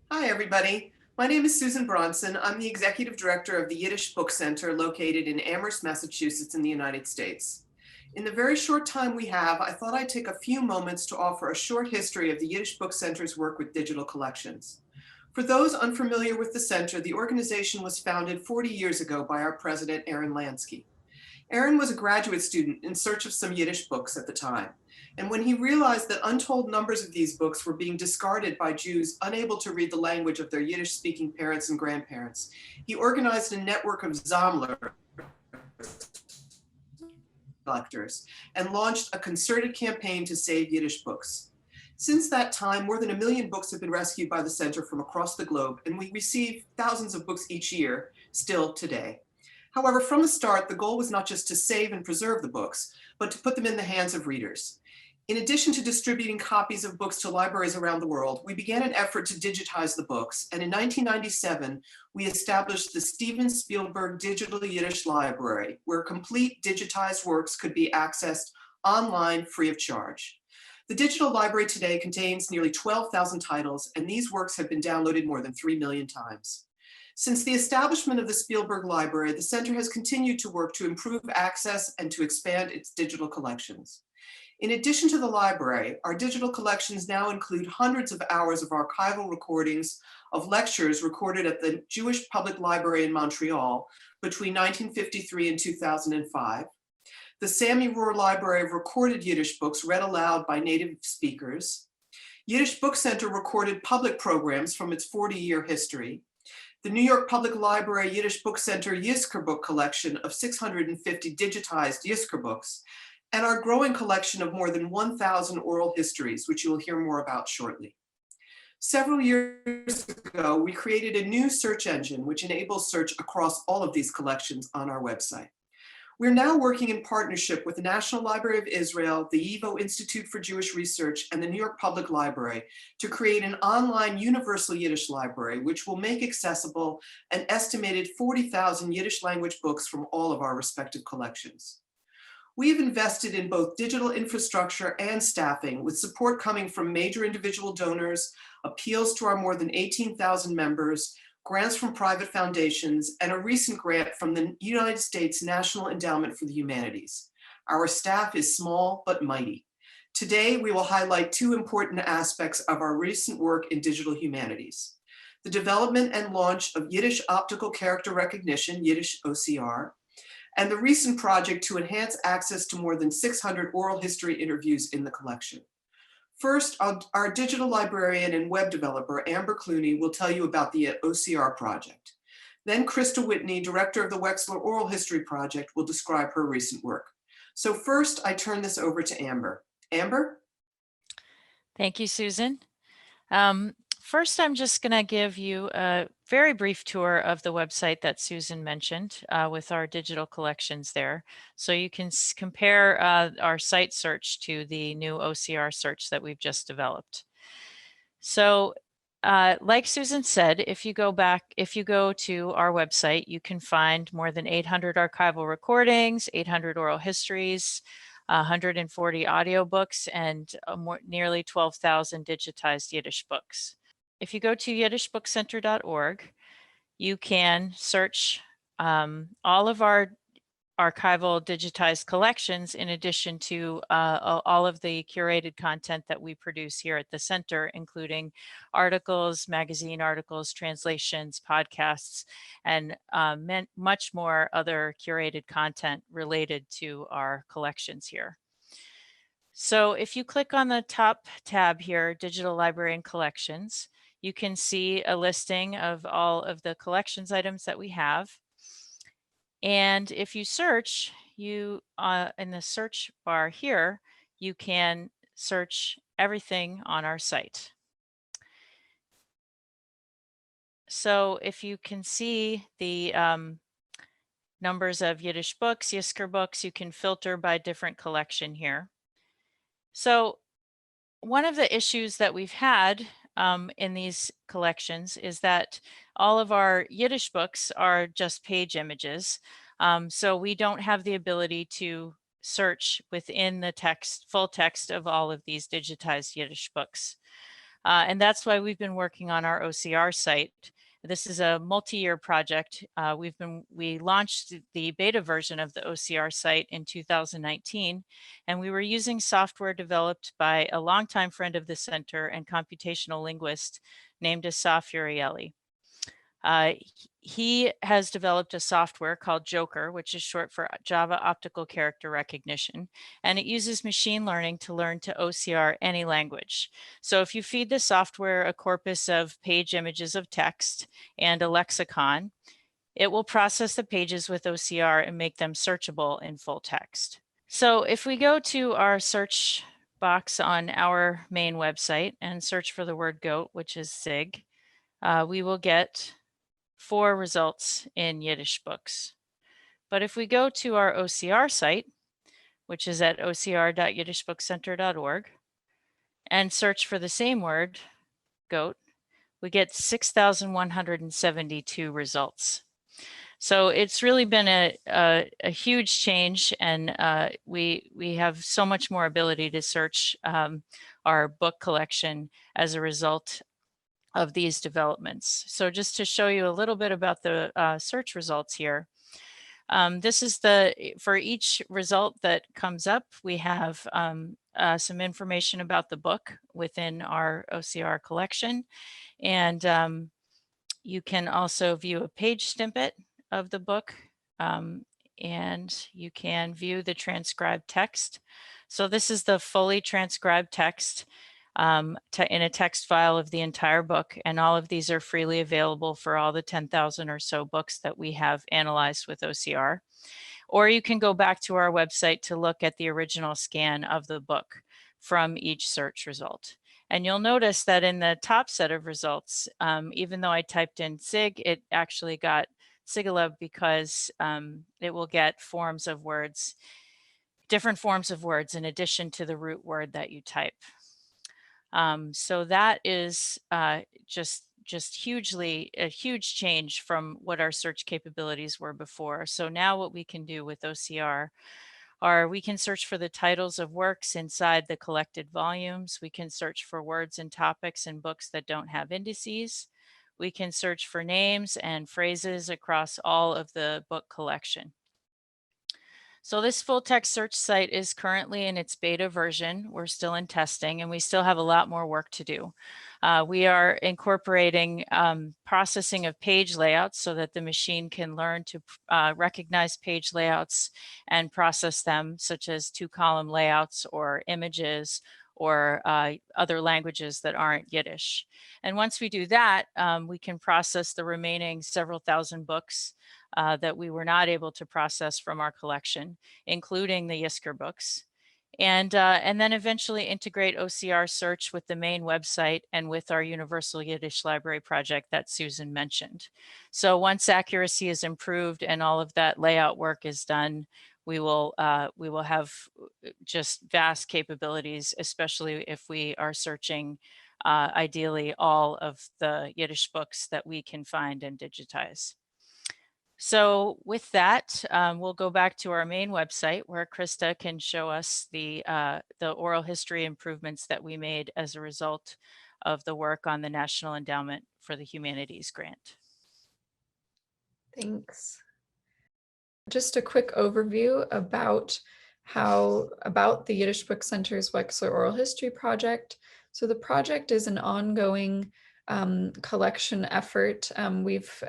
Hi, everybody. My name is Susan Bronson. I'm the Executive Director of the Yiddish Book Center located in Amherst, Massachusetts in the United States. In the very short time we have, I thought I'd take a few moments to offer a short history of the Yiddish Book Center's work with digital collections. For those unfamiliar with the center, the organization was founded 40 years ago by our president, Aaron Lansky. Aaron was a graduate student in search of some Yiddish books at the time. And when he realized that untold numbers of these books were being discarded by Jews unable to read the language of their Yiddish-speaking parents and grandparents, he organized a network of Sammler collectors and launched a concerted campaign to save Yiddish books. Since that time, more than 1 million books have been rescued by the center from across the globe, and we receive thousands of books each year, still today. However, from the start, the goal was not just to save and preserve the books, but to put them in the hands of readers. In addition to distributing copies of books to libraries around the world, we began an effort to digitize the books, and in 1997, we established the Steven Spielberg Digital Yiddish Library, where complete digitized works could be accessed online free of charge. The digital library today contains nearly 12,000 titles, and these works have been downloaded more than 3 million times. Since the establishment of the Spielberg Library, the center has continued to work to improve access and to expand its digital collections. In addition to the library, our digital collections now include hundreds of hours of archival recordings of lectures recorded at the Jewish Public Library in Montreal between 1953 and 2005, the Sammy Rohr Library of recorded Yiddish books read aloud by native speakers, Yiddish Book Center recorded public programs from its 40-year history, the New York Public Library Yiddish Book Center Yizkor book collection of 650 digitized Yizkor books, and our growing collection of more than 1,000 oral histories, which you will hear more about shortly. Several years ago, we created a new search engine which enables search across all of these collections on our website. We're now working in partnership with the National Library of Israel, the YIVO Institute for Jewish Research, and the New York Public Library to create an online universal Yiddish library, which will make accessible an estimated 40,000 Yiddish language books from all of our respective collections. We have invested in both digital infrastructure and staffing, with support coming from major individual donors, appeals to our more than 18,000 members, grants from private foundations, and a recent grant from the United States National Endowment for the Humanities. Our staff is small but mighty. Today, we will highlight two important aspects of our recent work in digital humanities: the development and launch of Yiddish optical character recognition, Yiddish OCR, and the recent project to enhance access to more than 600 oral history interviews in the collection. First, our digital librarian and web developer, Amber Clooney, will tell you about the OCR project. Then Christa Whitney, director of the Wexler Oral History Project, will describe her recent work. So first, I turn this over to Amber. Amber? Thank you, Susan. First, I'm just going to give you a very brief tour of the website that Susan mentioned with our digital collections there. So you can compare our site search to the new OCR search that we've just developed. So like Susan said, if you go to our website, you can find more than 800 archival recordings, 800 oral histories, 140 audiobooks, and nearly 12,000 digitized Yiddish books. If you go to yiddishbookcenter.org, you can search all of our archival digitized collections in addition to all of the curated content that we produce here at the center, including articles, magazine articles, translations, podcasts, and much more other curated content related to our collections here. So if you click on the top tab here, Digital Library and Collections, you can see a listing of all of the collections items that we have. And if you search, in the search bar here, you can search everything on our site. So if you can see the numbers of Yiddish books, Yizkor books, you can filter by different collection here. So one of the issues that we've had in these collections is that all of our Yiddish books are just page images. So we don't have the ability to search within the full text of all of these digitized Yiddish books. And that's why we've been working on our OCR site. This is a multi-year project. We launched the beta version of the OCR site in 2019, and we were using software developed by a longtime friend of the center and computational linguist named Asaf Urieli. He has developed a software called Joker, which is short for Java Optical Character Recognition, and it uses machine learning to learn to OCR any language. So if you feed the software a corpus of page images of text and a lexicon, it will process the pages with OCR and make them searchable in full text. So if we go to our search box on our main website and search for the word goat, which is SIG, we will get 4 results in Yiddish books. But if we go to our OCR site, which is at ocr.yiddishbookcenter.org, and search for the same word, goat, we get 6,172 results. So it's really been a huge change, and we have so much more ability to search our book collection as a result of these developments. So just to show you a little bit about the search results here. This is for each result that comes up, we have some information about the book within our OCR collection. And you can also view a page snippet of the book, and you can view the transcribed text. So this is the fully transcribed text in a text file of the entire book, and all of these are freely available for all the 10,000 or so books that we have analyzed with OCR. Or you can go back to our website to look at the original scan of the book from each search result. And you'll notice that in the top set of results, even though I typed in SIG, it actually got Sigalub because it will get forms of words, different forms of words in addition to the root word that you type. So that is just hugely a huge change from what our search capabilities were before. So now what we can do with OCR are we can search for the titles of works inside the collected volumes. We can search for words and topics in books that don't have indices. We can search for names and phrases across all of the book collection. So this full text search site is currently in its beta version. We're still in testing, and we still have a lot more work to do. We are incorporating processing of page layouts so that the machine can learn to recognize page layouts and process them, such as 2-column layouts or images or other languages that aren't Yiddish. And once we do that, we can process the remaining several thousand books that we were not able to process from our collection, including the Yizkor books, and then eventually integrate OCR search with the main website and with our Universal Yiddish Library project that Susan mentioned. So once accuracy is improved and all of that layout work is done, we will have just vast capabilities, especially if we are searching ideally all of the Yiddish books that we can find and digitize. So with that, we'll go back to our main website where Christa can show us the oral history improvements that we made as a result of the work on the National Endowment for the Humanities grant. Thanks. Just a quick overview about the Yiddish Book Center's Wexler Oral History Project. So the project is an ongoing collection effort.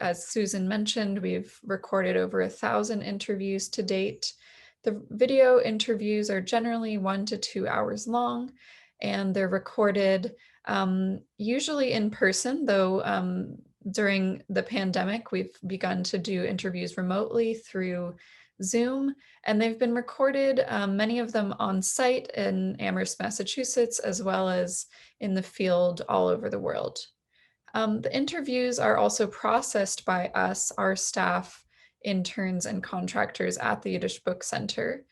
As Susan mentioned, we've recorded over 1,000 interviews to date. The video interviews are generally 1 to 2 hours long, and they're recorded usually in person, though during the pandemic, we've begun to do interviews remotely through Zoom, and they've been recorded, many of them on site in Amherst, Massachusetts, as well as in the field all over the world. The interviews are also processed by us, our staff, interns, and contractors at the Yiddish Book Center.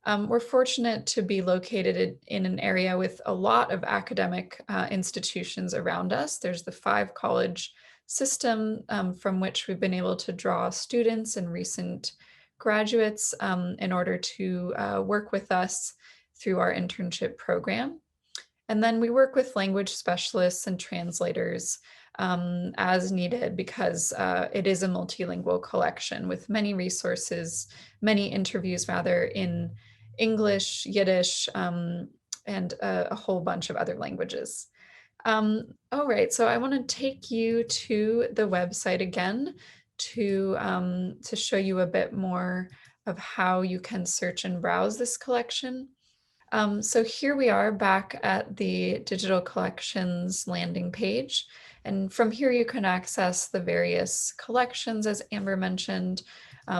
We're fortunate to be located in an area with a lot of academic institutions around us. There's the 5-college system from which we've been able to draw students and recent graduates in order to work with us through our internship program. And then we work with language specialists and translators as needed, because it is a multilingual collection with many resources, many interviews rather, in English, Yiddish, and a whole bunch of other languages. All right, so I want to take you to the website again to show you a bit more of how you can search and browse this collection. So here we are back at the digital collections landing page. And from here you can access the various collections, as Amber mentioned,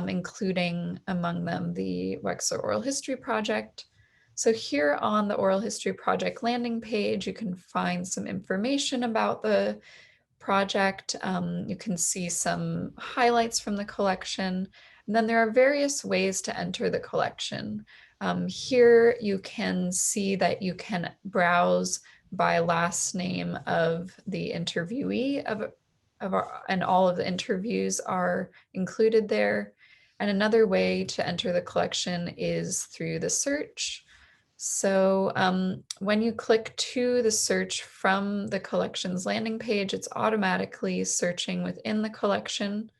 including among them the Wexler Oral History Project. So here on the Oral History Project landing page, you can find some information about the project. You can see some highlights from the collection. And then there are various ways to enter the collection. Here you can see that you can browse by last name of the interviewee and all of the interviews are included there. And another way to enter the collection is through the search. So when you click to the search from the collections landing page, it's automatically searching within the collection.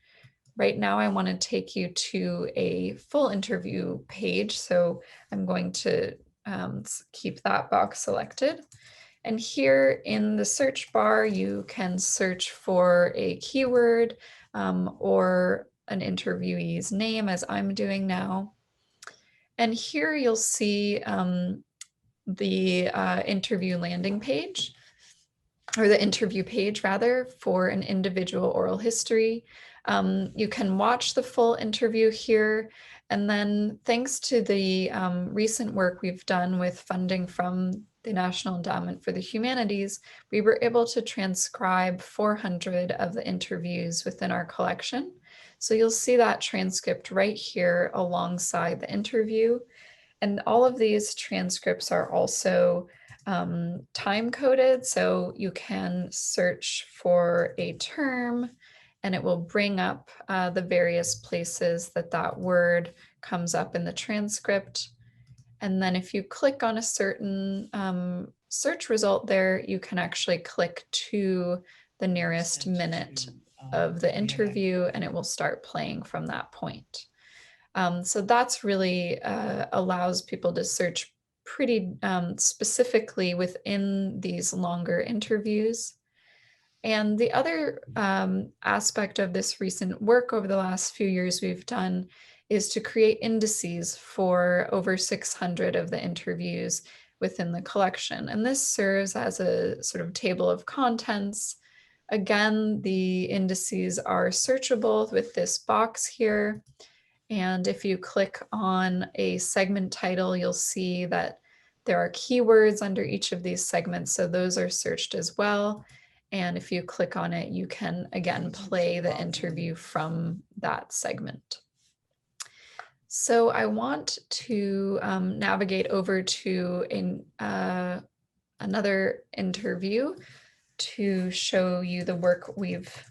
Right now, I want to take you to a full interview page. So I'm going to keep that box selected. And here in the search bar, you can search for a keyword or an interviewee's name, as I'm doing now. And here you'll see the interview landing page, or the interview page rather, for an individual oral history. You can watch the full interview here. And then thanks to the recent work we've done with funding from the National Endowment for the Humanities, we were able to transcribe 400 of the interviews within our collection. So you'll see that transcript right here alongside the interview. And all of these transcripts are also time coded, so you can search for a term and it will bring up the various places that that word comes up in the transcript. And then if you click on a certain search result there, you can actually click to the nearest minute of the interview and it will start playing from that point. So that's really allows people to search pretty specifically within these longer interviews. And the other aspect of this recent work over the last few years we've done is to create indices for over 600 of the interviews within the collection. And this serves as a sort of table of contents. Again, the indices are searchable with this box here. And if you click on a segment title, you'll see that there are keywords under each of these segments. So those are searched as well. And if you click on it, you can again play the interview from that segment. So I want to navigate over to another interview to show you the work we've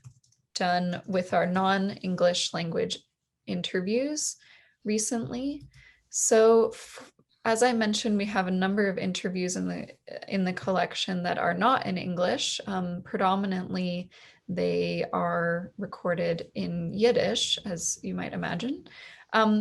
done with our non-English language interviews recently. So as I mentioned, we have a number of interviews in the collection that are not in English. Predominantly, they are recorded in Yiddish, as you might imagine.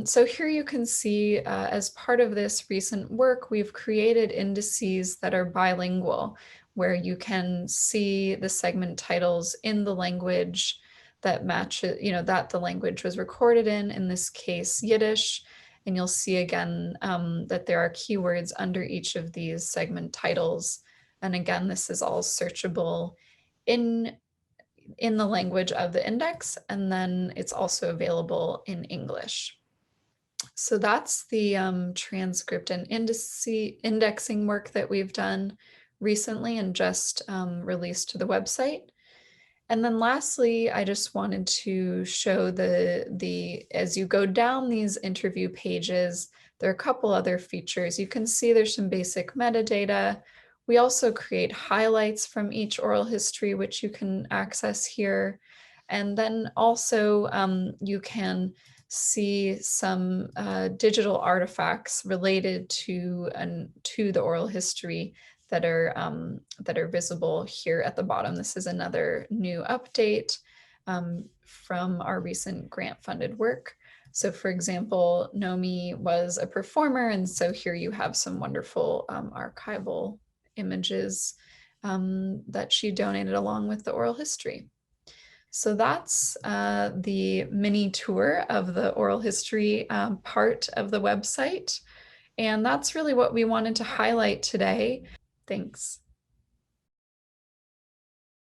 So here you can see, as part of this recent work, we've created indices that are bilingual, where you can see the segment titles in the language that matches, that the language was recorded in this case, Yiddish. And you'll see again that there are keywords under each of these segment titles. And again, this is all searchable in the language of the index, and then it's also available in English. So that's the transcript and indexing work that we've done recently and just released to the website. And then lastly, I just wanted to show as you go down these interview pages, there are a couple other features. You can see there's some basic metadata. We also create highlights from each oral history, which you can access here. And then also you can see some digital artifacts related to the oral history that are visible here at the bottom. This is another new update from our recent grant-funded work. So for example, Nomi was a performer, and so here you have some wonderful archival images that she donated along with the oral history. So that's the mini tour of the oral history part of the website. And that's really what we wanted to highlight today. Thanks.